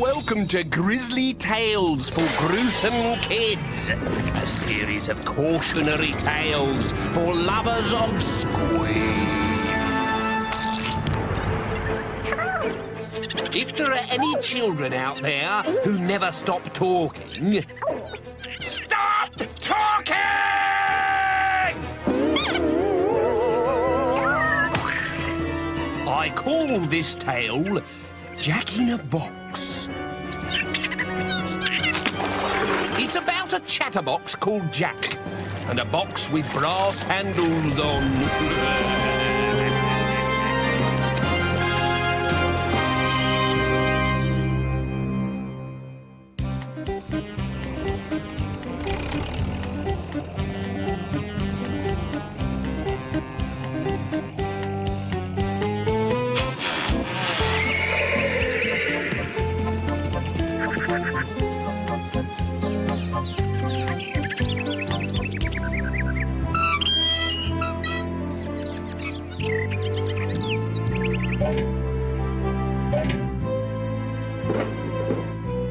welcome to Grizzly Tales for Gruesome Kids, a series of cautionary tales for lovers of squeam. If there are any children out there who never stop talking, stop talking! I call this tale Jack in a Box. It's about a chatterbox called Jack and a box with brass handles on.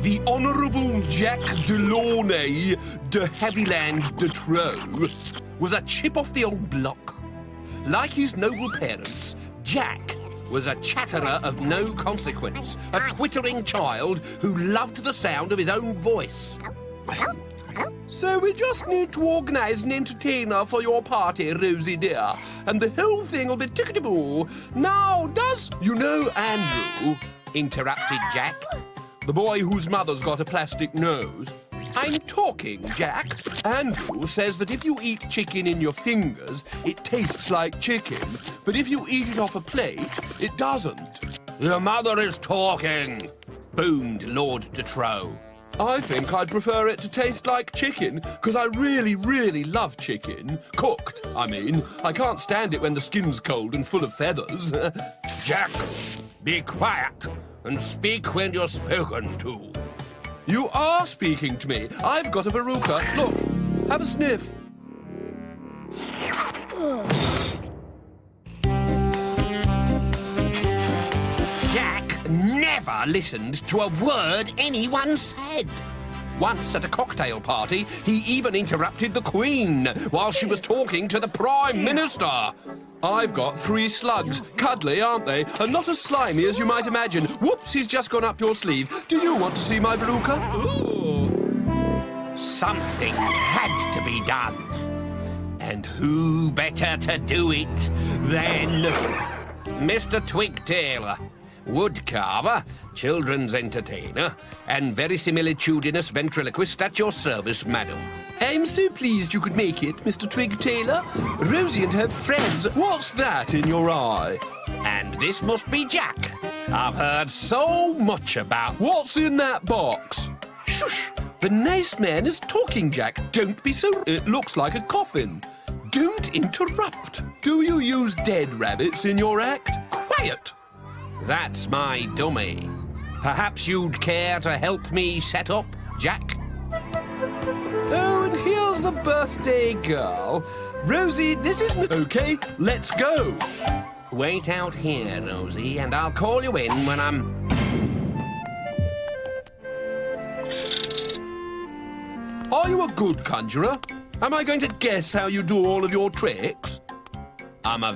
The Honourable Jack Delaunay de Havilland de Trop was a chip off the old block. Like his noble parents, Jack was a chatterer of no consequence, a twittering child who loved the sound of his own voice. So we just need to organise an entertainer for your party, Rosie dear, and the whole thing will be tickety-boo. Now, does you know Andrew? Interrupted Jack. The boy whose mother's got a plastic nose. I'm talking, Jack. Andrew says that if you eat chicken in your fingers, it tastes like chicken, but if you eat it off a plate, it doesn't. Your mother is talking, boomed Lord de Trop. I think I'd prefer it to taste like chicken, because I really, really love chicken. Cooked, I mean. I can't stand it when the skin's cold and full of feathers. Jack, be quiet and speak when you're spoken to. You are speaking to me. I've got a verruca. Look, have a sniff. Jack never listened to a word anyone said. Once at a cocktail party, he even interrupted the Queen while she was talking to the Prime Minister. I've got 3 slugs. Cuddly, aren't they? And not as slimy as you might imagine. Whoops, he's just gone up your sleeve. Do you want to see my verruca? Ooh. Something had to be done. And who better to do it than Mr. Twigtail, woodcarver, children's entertainer, and verisimilitudinous ventriloquist at your service, madam. I'm so pleased you could make it, Mr. Twigtail. Rosie and her friends. What's that in your eye? And this must be Jack. I've heard so much about... What's in that box? Shush! The nice man is talking, Jack. Don't be so... It looks like a coffin. Don't interrupt. Do you use dead rabbits in your act? Quiet! That's my dummy. Perhaps you'd care to help me set up, Jack? Oh, and here's the birthday girl. Rosie, this is... OK, let's go. Wait out here, Rosie, and I'll call you in when I'm... Are you a good conjurer? Am I going to guess how you do all of your tricks? I'm a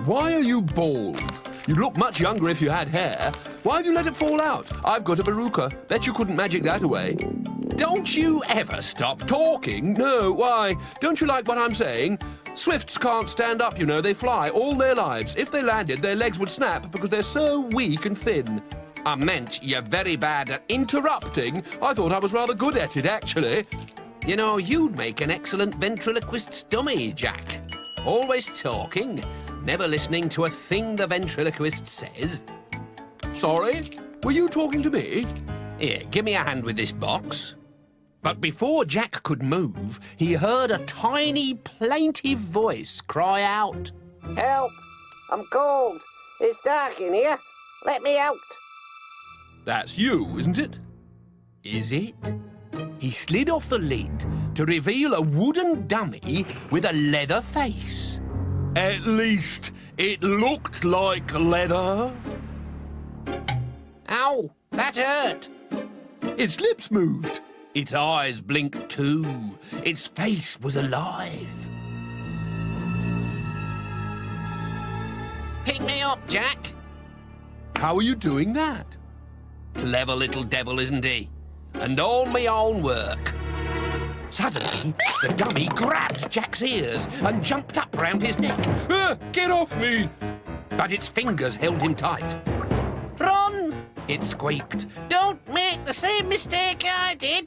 Why are you bald? You'd look much younger if you had hair. Why have you let it fall out? I've got a verruca. Bet you couldn't magic that away. Don't you ever stop talking? No, why? Don't you like what I'm saying? Swifts can't stand up, you know. They fly all their lives. If they landed, their legs would snap because they're so weak and thin. I meant you're very bad at interrupting. I thought I was rather good at it, actually. You know, you'd make an excellent ventriloquist's dummy, Jack. Always talking, never listening to a thing the ventriloquist says. Sorry? Were you talking to me? Here, give me a hand with this box. But before Jack could move, he heard a tiny, plaintive voice cry out. Help! I'm cold. It's dark in here. Let me out. That's you, isn't it? Is it? He slid off the lid to reveal a wooden dummy with a leather face. At least it looked like leather. Ow! That hurt. Its lips moved. Its eyes blinked too. Its face was alive. Pick me up, Jack. How are you doing that? Clever little devil, isn't he? And all me own work. Suddenly, the dummy grabbed Jack's ears and jumped up round his neck. Get off me! But its fingers held him tight. Run! It squeaked. Don't make the same mistake I did.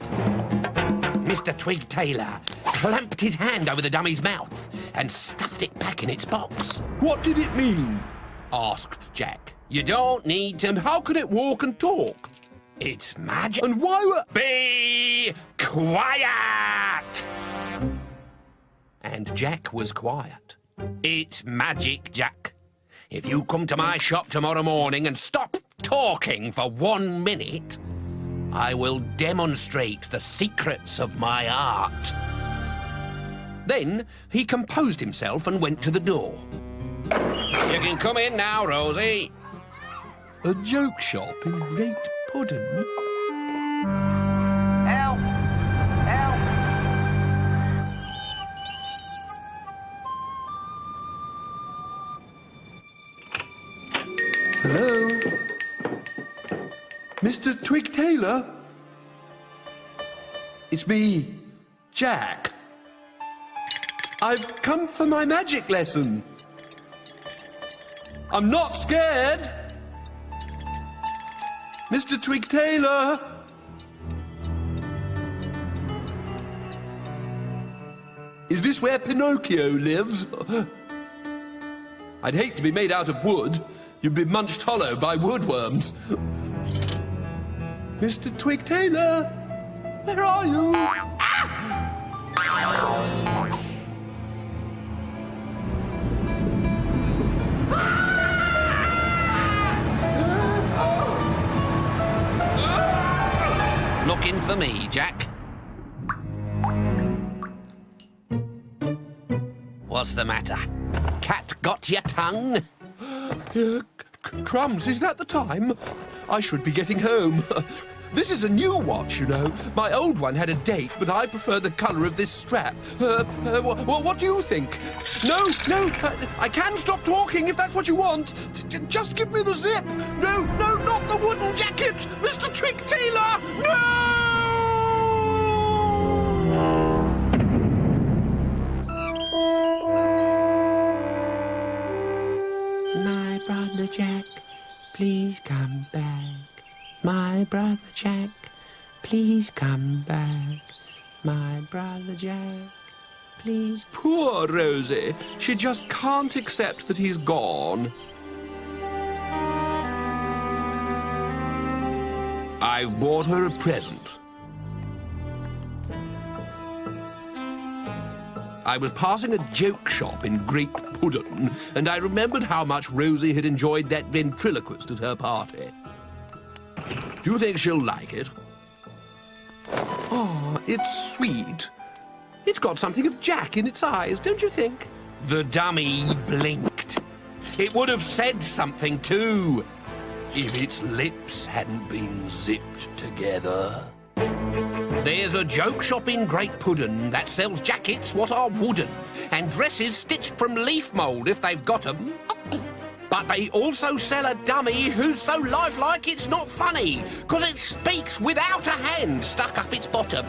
Mr. Twig Tailor clamped his hand over the dummy's mouth and stuffed it back in its box. What did it mean? Asked Jack. You don't need to... And how can it walk and talk? It's magic. And why were... Be quiet! And Jack was quiet. It's magic, Jack. If you come to my shop tomorrow morning and stop talking for 1 minute, I will demonstrate the secrets of my art. Then he composed himself and went to the door. You can come in now, Rosie. A joke shop in Great Puddin'? Help! Help! Hello? Mr. Twig Tailor? It's me, Jack. I've come for my magic lesson. I'm not scared. Mr. Twig Tailor! Is this where Pinocchio lives? I'd hate to be made out of wood. You'd be munched hollow by woodworms. Mr. Twig Tailor, where are you? Looking for me, Jack? What's the matter? Cat got your tongue? Crumbs, is that the time? I should be getting home. This is a new watch, you know. My old one had a date, but I prefer the colour of this strap. What do you think? No, I can stop talking if that's what you want. Just give me the zip. No, not the wooden jacket. Mr. Twig Tailor, no! My brother Jack, please come back. My brother Jack, please come back. My brother Jack, please... Poor Rosie. She just can't accept that he's gone. I bought her a present. I was passing a joke shop in Great Puddin', and I remembered how much Rosie had enjoyed that ventriloquist at her party. Do you think she'll like it? Oh, it's sweet. It's got something of Jack in its eyes, don't you think? The dummy blinked. It would have said something too, if its lips hadn't been zipped together. There's a joke shop in Great Puddin' that sells jackets what are wooden and dresses stitched from leaf mould if they've got 'em. But they also sell a dummy who's so lifelike it's not funny, 'cause it speaks without a hand stuck up its bottom.